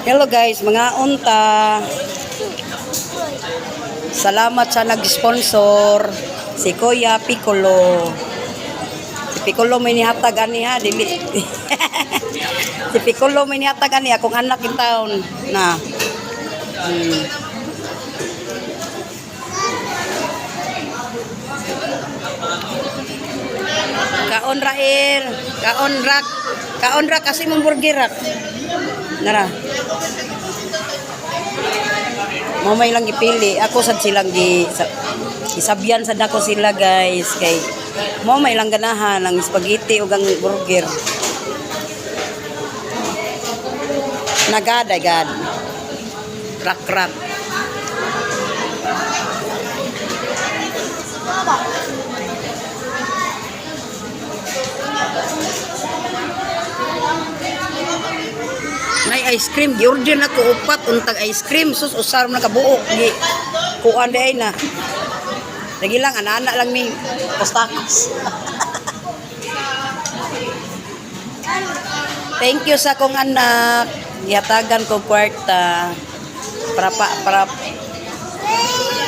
Hello guys, mga unta. Salamat sa nag-sponsor si Kuya Piccolo. Si Piccolo may nihatag ani ha, dili. Si Piccolo may nihatag ani akong anak in town na. Kaon Rael, kaon rak kasi mong burger rak. Nara. Mamay lang gipili. Ako sad silang isabyan sad ako sila guys kay mamay lang ganahan ang spaghetti ug ang burger. Nagad. Rak. May ice cream, gi-order na ko upat untag ice cream sus usar na kabuok gi kuan day na. Lagi lang ana lang mi postakos. Thank you sa kong anak. Yatagan ko kwarta para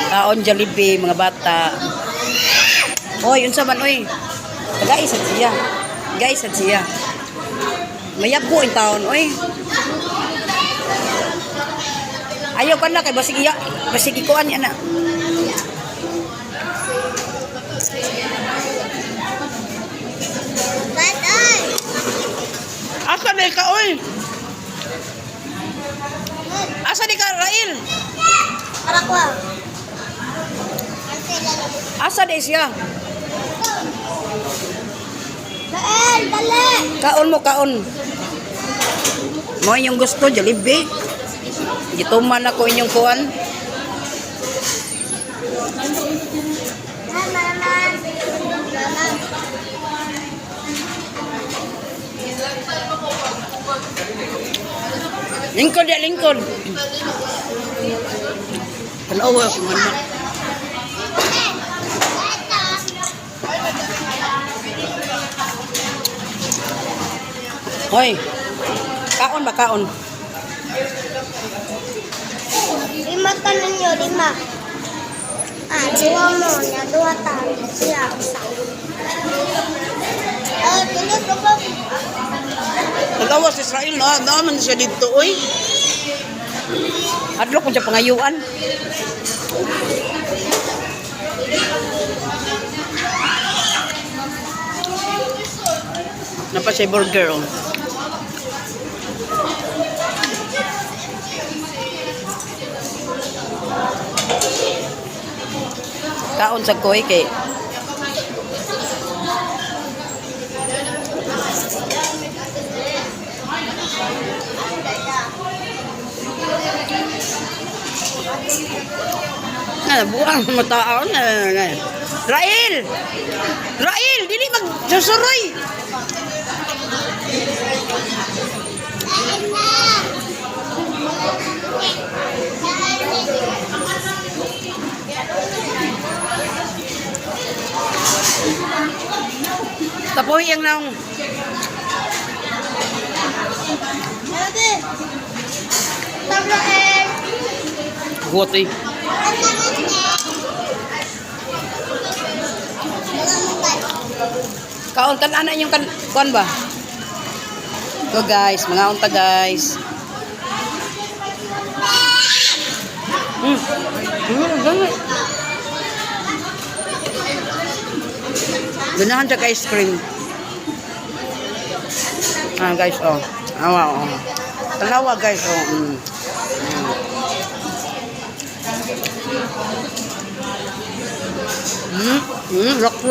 kaon Jollibee mga bata. Oy, unsa man oy? Guys, sad siya. Mayab ko in town oy. Ayaw ka na kay basig ikuan niya na. Asa di ka oy? Asa di ka Rael? Arakwa. Asa di siya? Rael, dali. Kaon. Mo yung gusto Jollibee. Gituman ako inyong kuan. Lingkod. Tanawa ko man. Hoy. Kaon ba kaon? Lima ka ninyo, lima. Siwa mo, na dua tayo. Siya, isa. Dili ko ba? Nagawas Israel na, naman siya dito, oy. Adlo ko siya pangayuan. Napa siya burger, oh. Kaon sa koy kay buang mataon na. Rael, dili magsusuroy. Tapoy yang naong. Ate. Rael. Guti. Kaon kan ana yung kuan ba? Go guys, mga unta guys. Ganahan siya ka ice cream. Guys, oh. Awa, oh. Talawa guys, oh. Rock.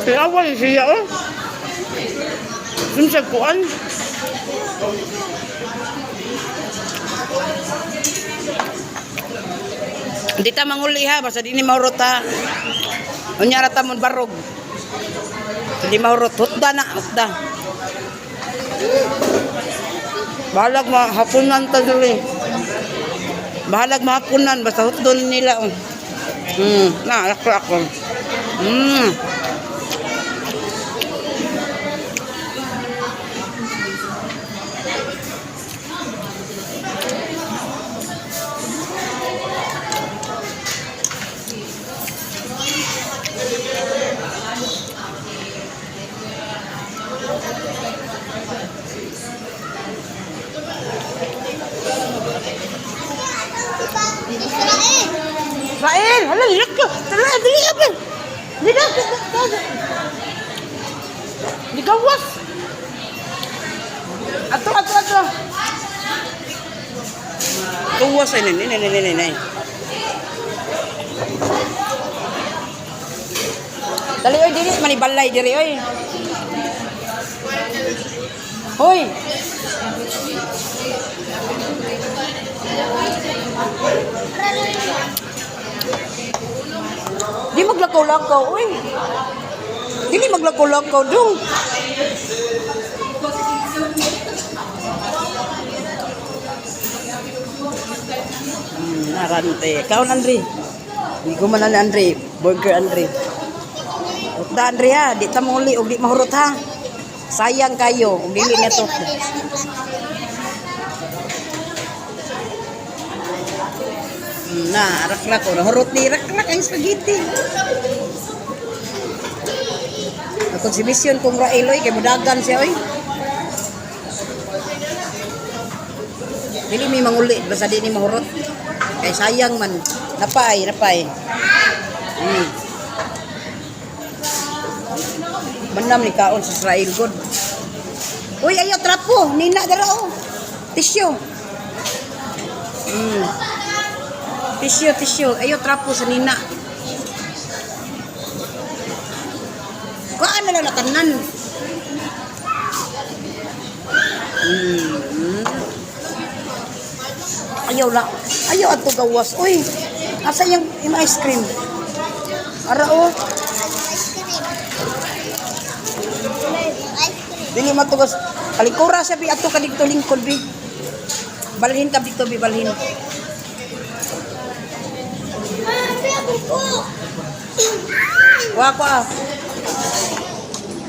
Kaya wala siya, oh. Sunsag kuan. Hindi ta manguli ha, basta di ni maurot ha. Unyara ta mon barog. Hindi maurot, hutda na, hutda. Bahalag mahapunan ta dili. Bahalag mahapunan basta hutdon nila. Oh. Na lakra ako. Israel, hala lirak ka. Tara, dali abin. Lirak ka. Ligawas. Ato. Tuwas ay nini. Dali oy dili manibalay diri oy. Hoy. Di maglakaw-lakaw, uy. Dili maglakaw-lakaw dong. Narante. Kaon, Andre. Hindi ko man na Andre. Burger, Andre. Ukda, Andre, ha. Di ta muli. O di mahurot, ha. Sayang kayo. O dili na to. Na, rak-rak ko. Nahurot ni rak-rak ang spaghetti. Nakonsumisyon kong Raeloy, kay mudagan siya, oy. Dili may manguli, basta di ni mahurot. Kay sayang man. Napay. Manam ni kaon sa Israel God. Uy, ayo trapo. Nina, dara, oh. Tissue. Tissue. Ayo trapo sa nina. Kaan na lang natanan. Ayaw ato gawas. Uy, asa yung ice cream? Ara o. Dili matugas. Kalikura siya bi ato kadikto lingkod bi. Balhin ka dito bi balhin. Wako ah.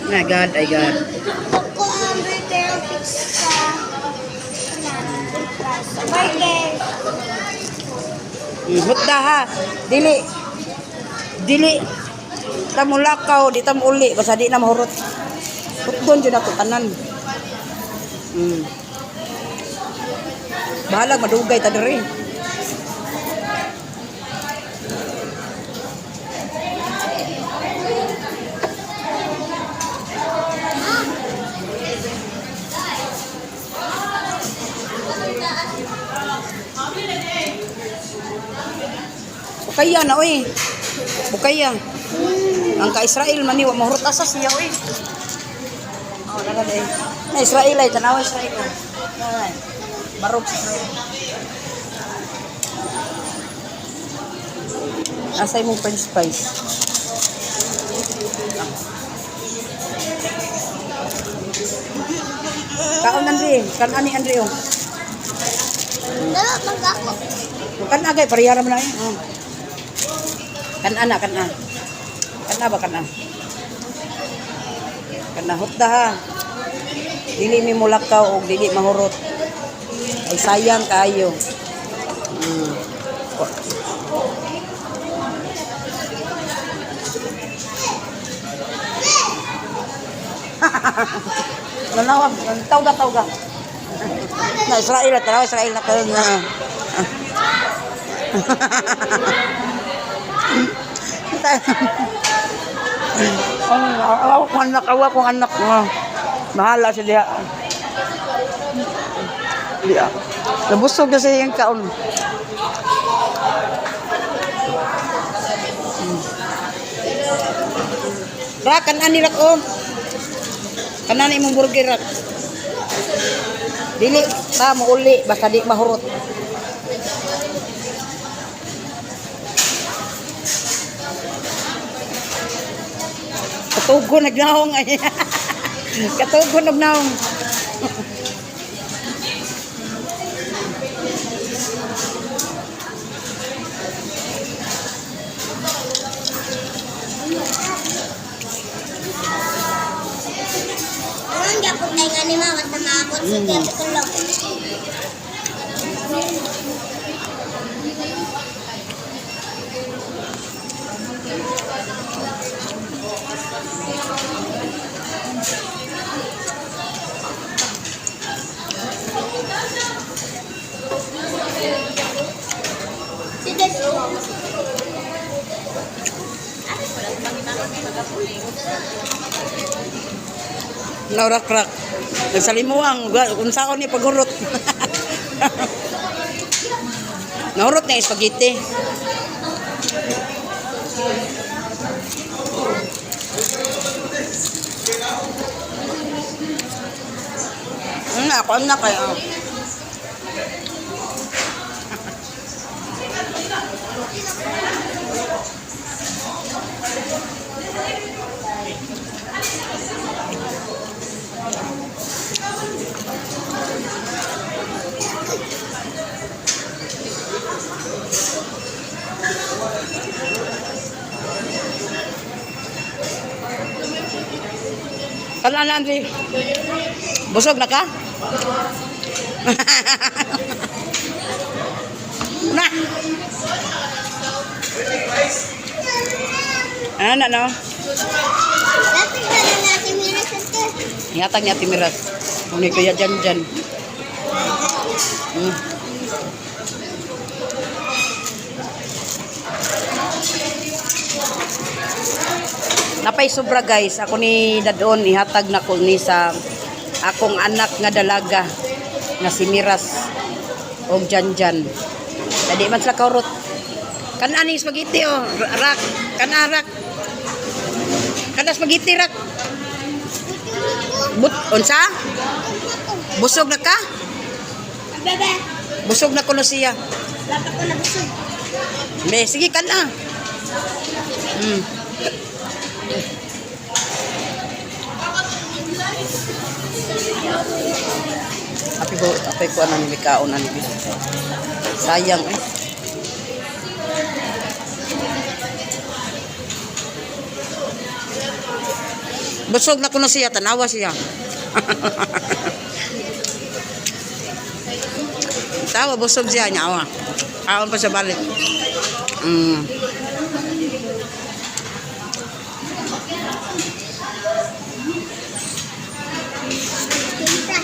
My God, I got. Ako ang burger pizza. Burger. Hutda ha. Dili. Tamulakaw, di tam uli. Basta di na mahurot. Hutdon dyan ako tanan. Bahalag, madugay ta diri. Bukaya na, oy. Bukaya. Ang ka-Israel man ni, mahurot asas niya, oy. Oh, nagad eh. Na Israel ay, tanawa Israel. Barog sa Israel. Asay mong french fries. Kaon Andre, kan-ani Andre, oh. Dala, mag-ako. Kan agay parihara mo na eh. Oh. Kan-ana. Kan-a ba kan-a? Kan-a hutda ha. Dili mi mulakaw og dili mahurot. Ay sayang kayo. Nanawag, tawga. Na Israel na kayo na. Awa kong anak mo. Mahala siya diha. Diha. Nabusog na siya yung kaon. Rak, kanan ni Rak, oh. Kanan ni mong burger, Rak. Dili, ta, mauli, basta di mahurot. Katugo nagnahong ay. Katugo nagnahong. Kaya ito lang. Si Des. Naurak-rak. Nagsalimuang. Unsaon ni paghurot. Nahurot na yung spaghetti. Ako na kayo. Kanan na, Andre. Busog na ka? Na. Ano, no? Dati ka na natin miras ito. Ihatag niya timiras. Uni kuya dyan. Napay sobra guys. Ako ni dadon ihatag na ko ni sa akong anak nga dalaga nga si Miras og Jan. Dadi man sila kaurot. Kanani spaghetti oh, rak. Rak. Kana spaghetti rak. Unsa? Busog na ka? Bebe, Busog na kuno siya. dapat ko na busog. Me, sige kana. Apay ko anang likaon ani bis. Sayang eh. Busog na kuno siya, tanawa siya. Tawa busog siya niya awa. Awan pa sa balik. Tinta.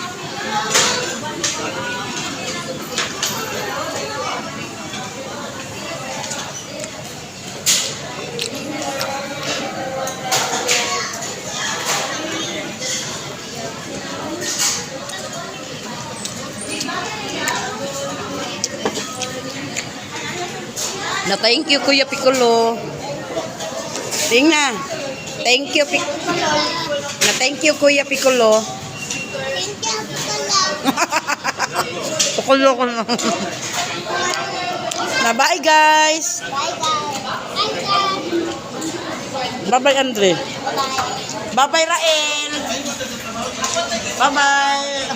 Na thank you Kuya Piccolo. Tingnan. Thank you Na thank you Kuya Piccolo. Thank you, Piccolo Piccolo. ko na. Na bye guys. Bye, guys. Bye, guys. Bye bye Andre. Bye. Bye bye Rael. Bye bye.